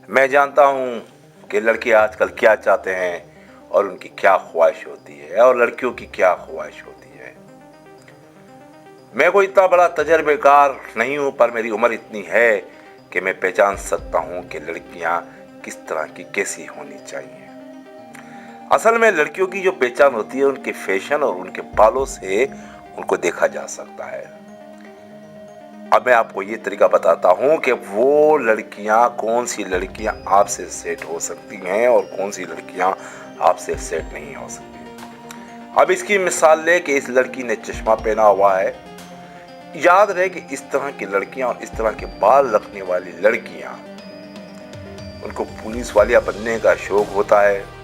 मैं जानता हूँ कि लड़के आजकल क्या चाहते हैं और उनकी क्या ख्वाहिश होती है और लड़कियों की क्या ख्वाहिश होती है। मैं कोई इतना बड़ा तजर्बेकार नहीं हूँ, पर मेरी उम्र इतनी है कि मैं पहचान सकता हूँ कि लड़कियाँ किस तरह की कैसी होनी चाहिए। असल में लड़कियों की जो पहचान होती है उनके फैशन और उनके बालों से उनको देखा जा सकता है। अब मैं आपको ये तरीका बताता हूँ कि वो लड़कियाँ, कौन सी लड़कियाँ आपसे सेट हो सकती हैं और कौन सी लड़कियाँ आपसे सेट नहीं हो सकती। अब इसकी मिसाल ले कि इस लड़की ने चश्मा पहना हुआ है। याद रहे कि इस तरह की लड़कियाँ और इस तरह के बाल रखने वाली लड़कियाँ, उनको पुलिस वालिया बनने का शौक होता है,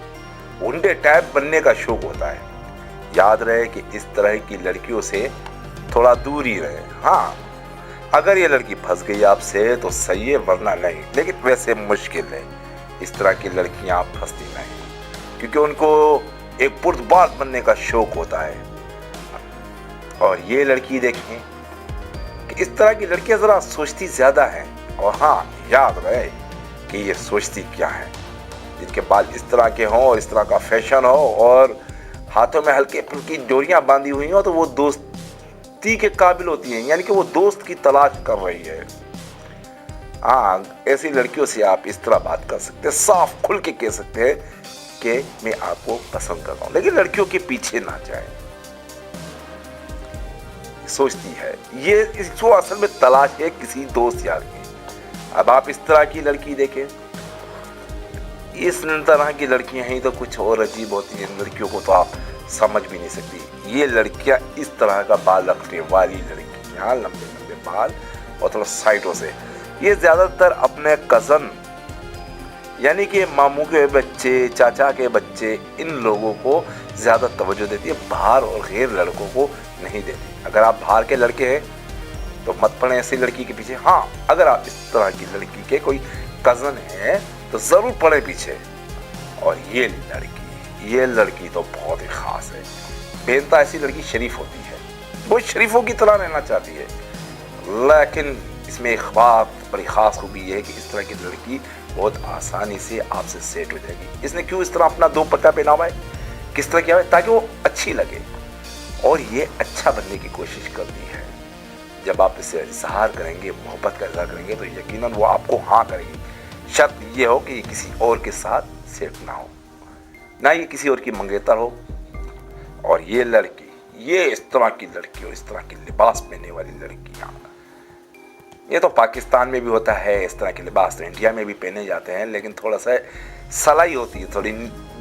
गुंडे टाइप बनने का शौक होता है। याद रहे कि इस तरह की लड़कियों से थोड़ा दूर ही रहे। हाँ, अगर ये लड़की फंस गई आपसे तो सही है, वरना नहीं, लेकिन वैसे मुश्किल है। इस तरह की लड़कियां फंसती नहीं, क्योंकि उनको एक पुर्तबाज बनने का शौक होता है। और ये लड़की देखें कि इस तरह की लड़कियां जरा सोचती ज्यादा हैं। और हाँ, याद रहे कि ये सोचती क्या है। जिनके बाल इस तरह के हों और इस तरह का फैशन हो और हाथों में हल्के फुल्की डोरियां बांधी हुई हो, तो वो दोस्ती के काबिल होती हैं, यानी कि वो दोस्त की तलाश कर रही है। हाँ, ऐसी लड़कियों से आप इस तरह बात कर सकते हैं, साफ खुल के कह सकते हैं कि मैं आपको पसंद कर रहा हूं, लेकिन लड़कियों के पीछे ना जाए। सोचती है ये, इसको असल में तलाश है किसी दोस्त यार की। अब आप इस तरह की लड़की देखें, इस तरह की लड़कियां ही तो कुछ और अजीब होती हैं। लड़कियों को तो आप समझ भी नहीं सकती। ये लड़कियां इस तरह का बाल रखने वाली लड़कियां, लंबे लंबे बाल और थोड़ा साइडों से, ये ज्यादातर अपने कजन यानी कि मामू के बच्चे, चाचा के बच्चे, इन लोगों को ज्यादा तवज्जो देती है, बाहर और गैर लड़कों को नहीं देती। अगर आप बाहर के लड़के हैं तो मत पड़े ऐसी लड़की के पीछे। हाँ, अगर आप इस तरह की लड़की के कोई कजन है तो जरूर पड़े पीछे। और ये लड़की तो बहुत ही खास है। बेनता ऐसी लड़की शरीफ होती है, वो शरीफों की तरह रहना चाहती है। लेकिन इसमें एक बात बड़ी खास खूबी ये है कि इस तरह की लड़की बहुत आसानी से आपसे सेट हो जाएगी। इसने क्यों इस तरह अपना दुपट्टा पहना हुआ है, किस तरह किया हुआ है, ताकि वो अच्छी लगे। और ये अच्छा बनने की कोशिश करती है। जब आप इससे इजहार करेंगे, मोहब्बत का इजहार करेंगे, तो यकीनन वो आपको हाँ करेगी। शर्त ये हो कि ये किसी और के साथ सेट ना हो, ना ये किसी और की मंगेतर हो। और ये लड़की, ये इस तरह की लड़की और इस तरह के लिबास पहनने वाली लड़कियां, ये तो पाकिस्तान में भी होता है इस तरह के लिबास, तो इंडिया में भी पहने जाते हैं, लेकिन थोड़ा सा सलाई होती है थोड़ी,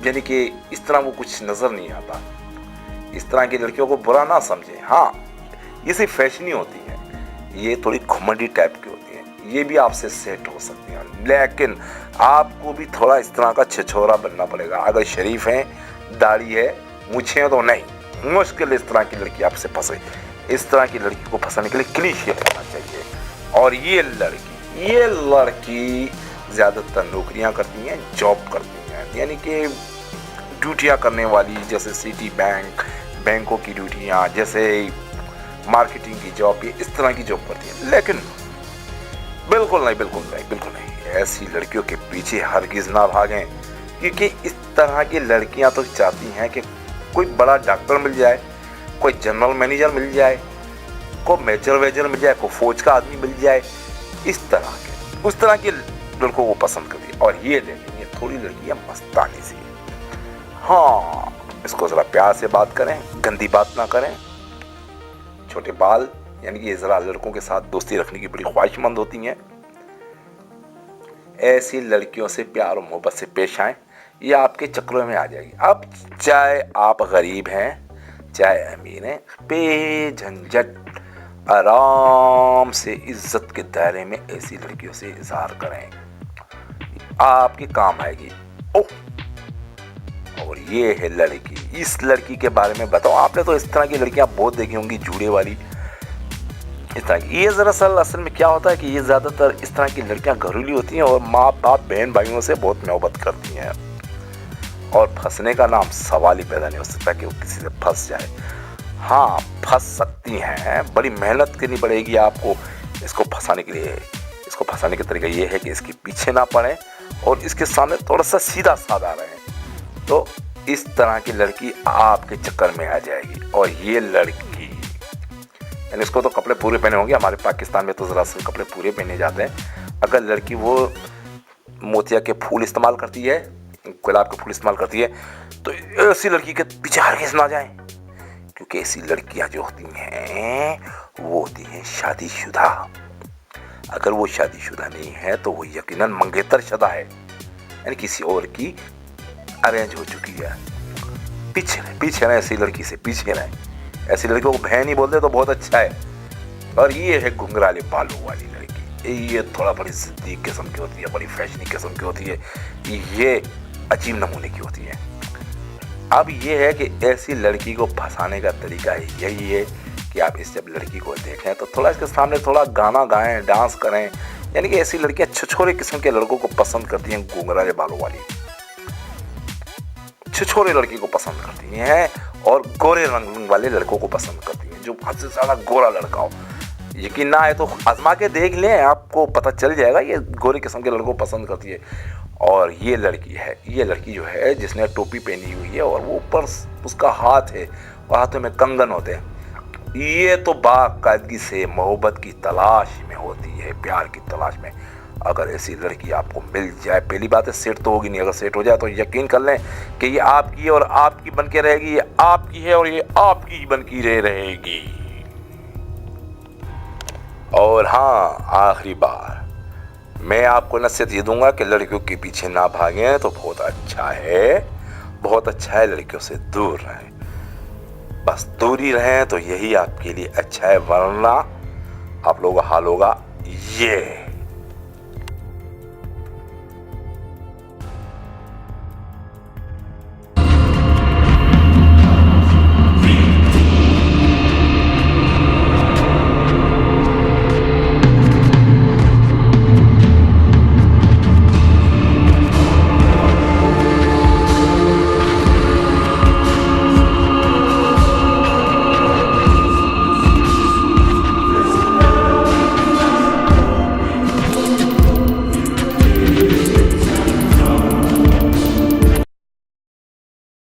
यानी कि इस तरह वो कुछ नज़र नहीं आता। इस तरह की लड़कियों को बुरा ना समझें। हाँ, ये सिर्फ फैशनी होती है, ये थोड़ी घुमंडी टाइप की होती है, ये भी आपसे सेट हो सकती हैं, लेकिन आपको भी थोड़ा इस तरह का छिछोरा बनना पड़ेगा। अगर शरीफ हैं, दाढ़ी है, मूछें हैं तो नहीं, मुश्किल इस तरह की लड़की आपसे फंसे। इस तरह की लड़की को फंसाने के लिए क्लीशे करना चाहिए। और ये लड़की ज़्यादातर नौकरियां करती हैं, जॉब करती हैं, यानी कि ड्यूटियां करने वाली, जैसे सिटी बैंक, बैंकों की ड्यूटियां, जैसे मार्केटिंग की जॉब, ये इस तरह की जॉब करती है। लेकिन बिल्कुल नहीं, ऐसी लड़कियों के पीछे हरगिज ना भागें, क्योंकि इस तरह की लड़कियां तो चाहती हैं कि कोई बड़ा डॉक्टर मिल जाए, कोई जनरल मैनेजर मिल जाए, कोई मेजर मिल जाए, कोई फौज का आदमी मिल जाए, इस तरह के, उस तरह के लड़कों को पसंद करती है। और ये लेकिन ये थोड़ी लड़कियां मस्तानी सी, हाँ, इसको जरा प्यार से बात करें, गंदी बात ना करें। छोटे बाल, यानी कि जरा लड़कों के साथ दोस्ती रखने की बड़ी ख्वाहिशमंद होती हैं। ऐसी लड़कियों से प्यार और मोहब्बत से पेश आएं, ये आपके चक्रों में आ जाएगी। अब चाहे आप गरीब हैं, चाहे अमीर हैं, बेझंझट आराम से इज्जत के दायरे में ऐसी लड़कियों से इजहार करें, आपके काम आएगी। ओह, और ये है लड़की। इस लड़की के बारे में बताओ, आपने तो इस तरह की लड़कियां बहुत देखी होंगी, जूड़े वाली, इस तरह की। ये दरअसल असल में क्या होता है कि ये ज़्यादातर इस तरह की लड़कियां घरेलू होती हैं और माँ बाप, बहन भाइयों से बहुत मोहब्बत करती हैं, और फंसने का नाम सवाल ही पैदा नहीं हो सकता कि वो किसी से फंस जाए। हाँ, फंस सकती हैं, बड़ी मेहनत करनी पड़ेगी आपको इसको फंसाने के लिए। इसको फंसाने का तरीका ये है कि इसके पीछे ना पड़े और इसके सामने थोड़ा सा सीधा साधा रहें, तो इस तरह की लड़की आपके चक्कर में आ जाएगी। और ये लड़की, यानी इसको तो कपड़े पूरे पहने होंगे, हमारे पाकिस्तान में तो ज़रा से कपड़े पूरे पहने जाते हैं। अगर लड़की वो मोतिया के फूल इस्तेमाल करती है, गुलाब के फूल इस्तेमाल करती है, तो ऐसी लड़की के पीछे हरगिज़ ना जाएं, क्योंकि ऐसी लड़कियां जो होती हैं वो होती हैं शादीशुदा। अगर वो शादीशुदा नहीं है तो वो यकीनन मंगेतर शुदा है, यानी किसी और की अरेंज हो चुकी है। पीछे रहे ऐसी लड़की से, पीछे रहे। ऐसी लड़कियों को बहन ही बोलते तो बहुत अच्छा है। और ये है घुंघराले बालों वाली लड़की, ये थोड़ा बड़ी जिद्दी किस्म की होती है, बड़ी फैशनी किस्म की होती है, ये अजीब नमूने की होती है। अब ये है कि ऐसी लड़की को फंसाने का तरीका यही है कि आप इस जब लड़की को देखें तो थोड़ा इसके सामने थोड़ा गाना गाएं, डांस करें। यानी कि ऐसी लड़कियां छिछोरे किस्म के लड़कों को पसंद करती हैं, घुंघराले बालों वाली छिछोरे लड़की को पसंद करती हैं, और गोरे रंग वाले लड़कों को पसंद करती हैं, जो हद से ज़्यादा गोरा लड़का हो। यकीन ना आए तो आजमा के देख लें, आपको पता चल जाएगा ये गोरे किस्म के लड़कों को पसंद करती है। और ये लड़की है, ये लड़की जो है जिसने टोपी पहनी हुई है और वो ऊपर उसका हाथ है और हाथों में कंगन होते हैं, ये तो बाकायदगी से मोहब्बत की तलाश में होती है, प्यार की तलाश में। अगर ऐसी लड़की आपको मिल जाए, पहली बात है सेट तो होगी नहीं, अगर सेट हो जाए तो यकीन कर लें कि ये आपकी है और आपकी बन के रहेगी, ये आपकी है और ये आपकी ही बन की रहेगी। और हाँ, आखिरी बार मैं आपको नसीहत ये दूंगा कि लड़कियों के पीछे ना भागें तो बहुत अच्छा है, बहुत अच्छा है। लड़कियों से दूर रहें, बस दूरी रहें तो यही आपके लिए अच्छा है, वरना आप लोगों का हाल होगा ये।